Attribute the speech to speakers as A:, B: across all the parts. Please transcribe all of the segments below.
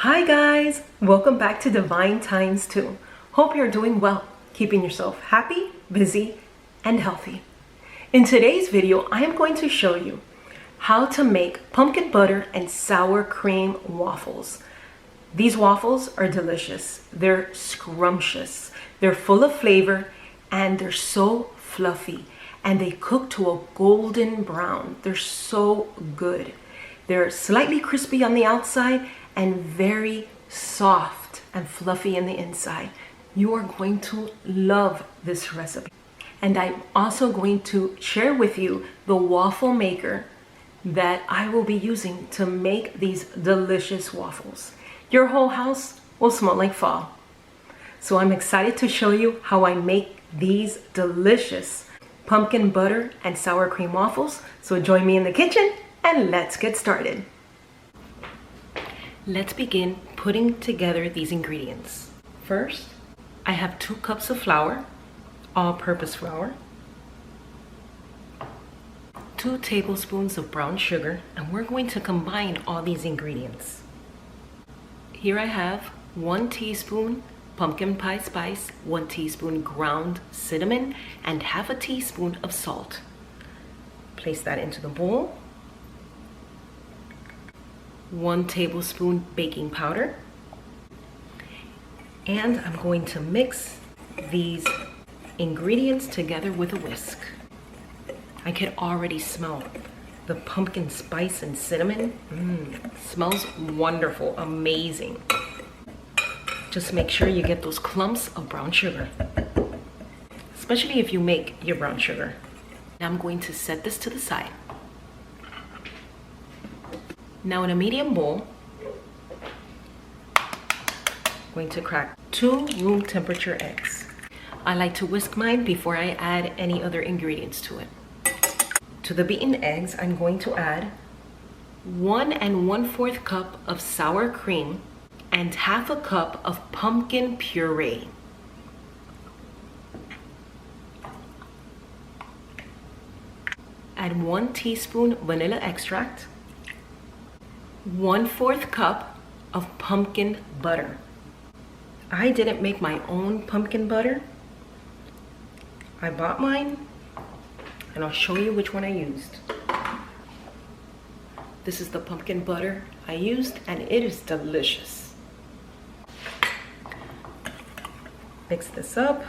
A: Hi guys, welcome back to Divine Times 2. Hope you're doing well, keeping yourself happy, busy, and healthy. In today's video, I am going to show you how to make pumpkin butter and sour cream waffles. These waffles are delicious. They're scrumptious. They're full of flavor and they're so fluffy and they cook to a golden brown. They're so good. They're slightly crispy on the outside and very soft and fluffy in the inside. You are going to love this recipe. And I'm also going to share with you the waffle maker that I will be using to make these delicious waffles. Your whole house will smell like fall. So I'm excited to show you how I make these delicious pumpkin butter and sour cream waffles. So join me in the kitchen and let's get started. Let's begin putting together these ingredients. First, I have 2 cups of flour, all-purpose flour, 2 tablespoons of brown sugar, and we're going to combine all these ingredients. Here I have 1 teaspoon pumpkin pie spice, 1 teaspoon ground cinnamon, and half a teaspoon of salt. Place that into the bowl. 1 tablespoon baking powder, and I'm going to mix these ingredients together with a whisk. I can already smell the pumpkin spice and cinnamon. Smells wonderful, amazing. Just make sure you get those clumps of brown sugar, especially if you make your brown sugar. Now I'm going to set this to the side. Now in a medium bowl, I'm going to crack 2 room temperature eggs. I like to whisk mine before I add any other ingredients to it. To the beaten eggs, I'm going to add 1 1/4 cup of sour cream and half a cup of pumpkin puree. Add 1 teaspoon vanilla extract, 1/4 cup of pumpkin butter. I didn't make my own pumpkin butter. I bought mine and I'll show you which one I used. This is the pumpkin butter I used and it is delicious. Mix this up.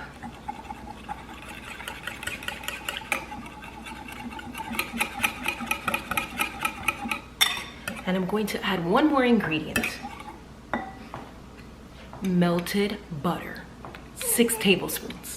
A: And I'm going to add 1 more ingredient. Melted butter, 6 tablespoons.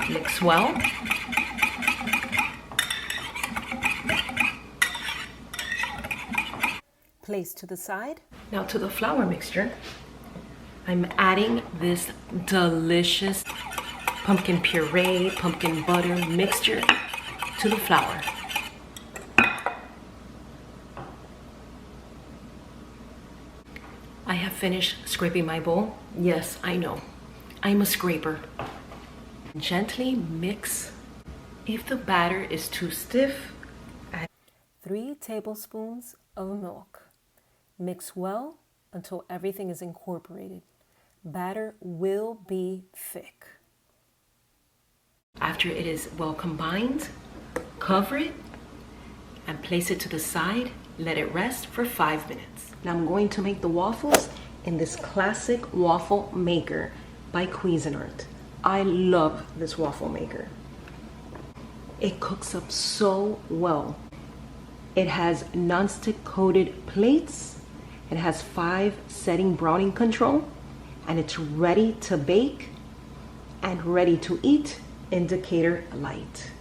A: Mix well. Place to the side. Now to the flour mixture, I'm adding this delicious pumpkin puree, pumpkin butter mixture to the flour. I have finished scraping my bowl. Yes, I know, I'm a scraper. Gently mix. If the batter is too stiff, add 3 tablespoons of milk. Mix well until everything is incorporated. Batter will be thick. After it is well combined, cover it and place it to the side. Let it rest for 5 minutes. Now I'm going to make the waffles in this classic waffle maker by Cuisinart. I love this waffle maker. It cooks up so well. It has non-stick coated plates. It has 5 setting browning control, and it's ready to bake and ready to eat, indicator light.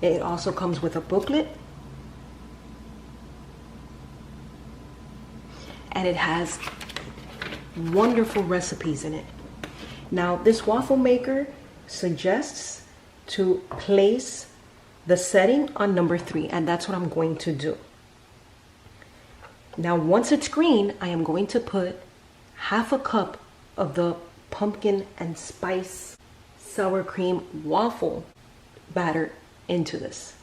A: It also comes with a booklet, and it has wonderful recipes in it. Now this waffle maker suggests to place the setting on number 3, and that's what I'm going to do. Now, once it's green, I am going to put half a cup of the pumpkin and spice sour cream waffle batter into this.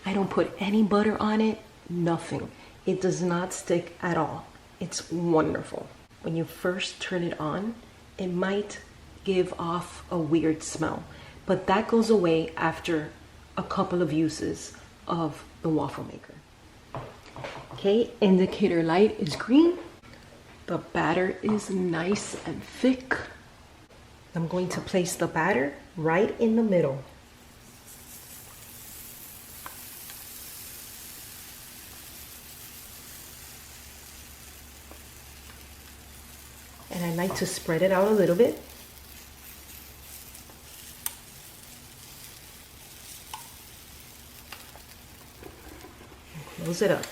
A: I don't put any butter on it, nothing. It does not stick at all. It's wonderful. When you first turn it on, it might give off a weird smell, but that goes away after a couple of uses of the waffle maker. Okay, indicator light is green. The batter is nice and thick. I'm going to place the batter right in the middle. And I like to spread it out a little bit. And close it up.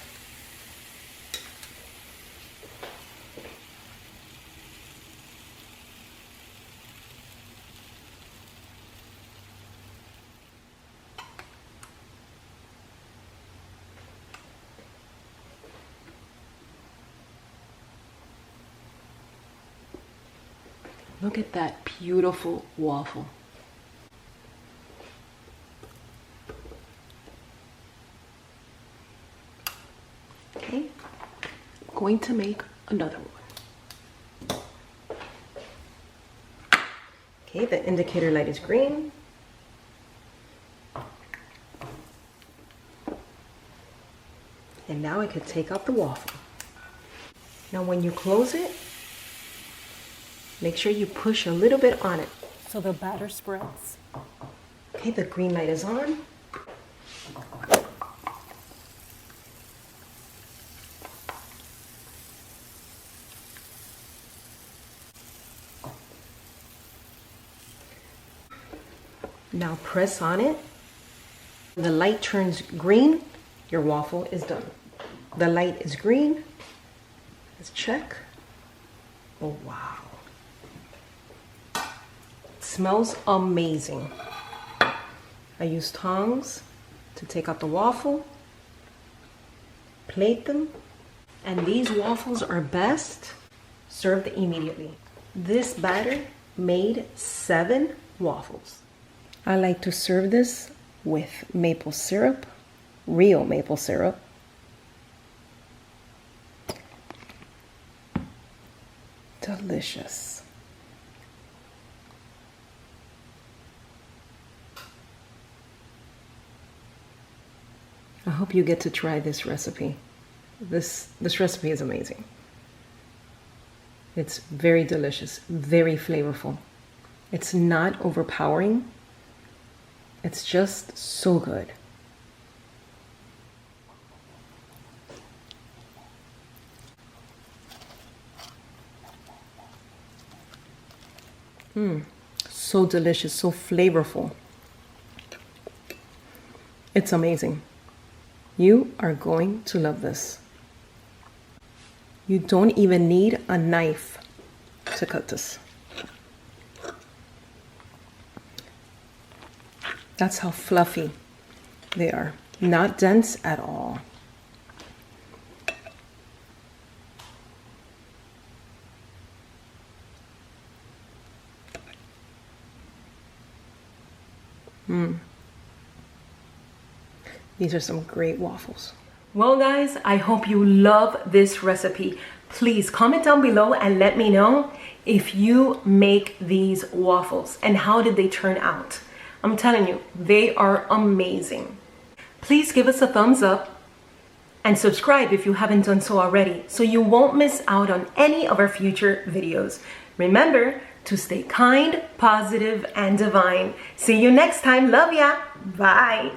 A: Look at that beautiful waffle. Okay, I'm going to make another one. Okay, the indicator light is green. And now I could take out the waffle. Now when you close it, make sure you push a little bit on it so the batter spreads. Okay, the green light is on. Now press on it. The light turns green, your waffle is done. The light is green. Let's check. Oh, wow. Smells amazing. I use tongs to take out the waffle, plate them, and these waffles are best served immediately. This batter made 7 waffles. I like to serve this with maple syrup, real maple syrup. Delicious. I hope you get to try this recipe. This recipe is amazing. It's very delicious, very flavorful. It's not overpowering. It's just so good. So delicious, so flavorful. It's amazing. You are going to love this. You don't even need a knife to cut this. That's how fluffy they are. Not dense at all. These are some great waffles. Well guys, I hope you love this recipe. Please comment down below and let me know if you make these waffles and how did they turn out. I'm telling you, they are amazing. Please give us a thumbs up and subscribe if you haven't done so already so you won't miss out on any of our future videos. Remember to stay kind, positive, and divine. See you next time. Love ya. Bye.